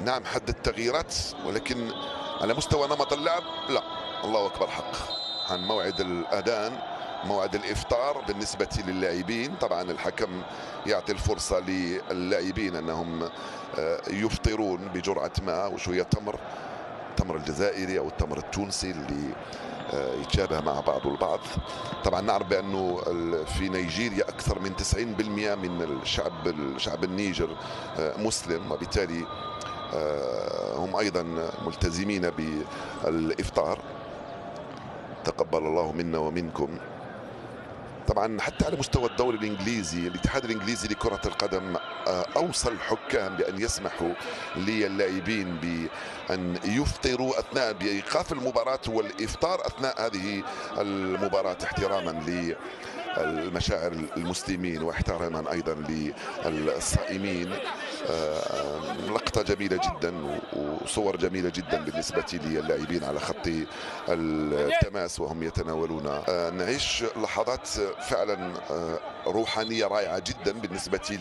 نعم حدث تغييرات، ولكن على مستوى نمط اللعب لا. الله اكبر حق. عن موعد الاذان، موعد الافطار بالنسبه للاعبين، طبعا الحكم يعطي الفرصه للاعبين انهم يفطرون بجرعه ماء وشويه تمر، التمر الجزائري او التمر التونسي اللي يتشابه مع بعض البعض. طبعا نعرف بانه في نيجيريا اكثر من 90% من الشعب النيجر مسلم، وبالتالي هم ايضا ملتزمين بالافطار. تقبل الله منا ومنكم. طبعا حتى على مستوى الدوري الانجليزي، الاتحاد الانجليزي لكرة القدم اوصى الحكام بان يسمحوا للاعبين بان يفطروا اثناء بايقاف المباراة والافطار اثناء هذه المباراة، احتراما المشاعر المسلمين واحتراما ايضا للصائمين. لقطة جميلة جدا وصور جميلة جدا بالنسبة للاعبين على خط التماس وهم يتناولون. نعيش لحظات فعلا روحانية رائعة جدا بالنسبة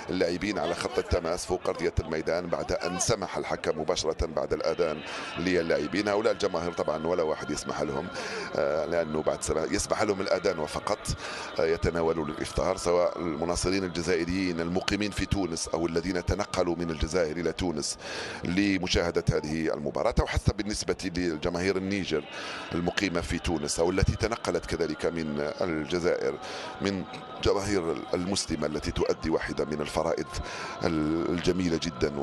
للاعبين على خط التماس فوق أرضية الميدان، بعد أن سمح الحكم مباشرة بعد الأذان للاعبين. هؤلاء الجماهير طبعا ولا واحد يسمح لهم، لأنه بعد يسمح لهم الأذان وفقط يتناولون الإفطار، سواء المناصرين الجزائريين المقيمين في تونس أو الذين تنقلوا من الجزائر إلى تونس لمشاهدة هذه المباراة، أو حتى بالنسبة للجماهير النيجر المقيمة في تونس أو التي تنقلت كذلك من الجزائر، من جماهير المسلمة التي تؤدي واحدة من الفرائض الجميلة جدا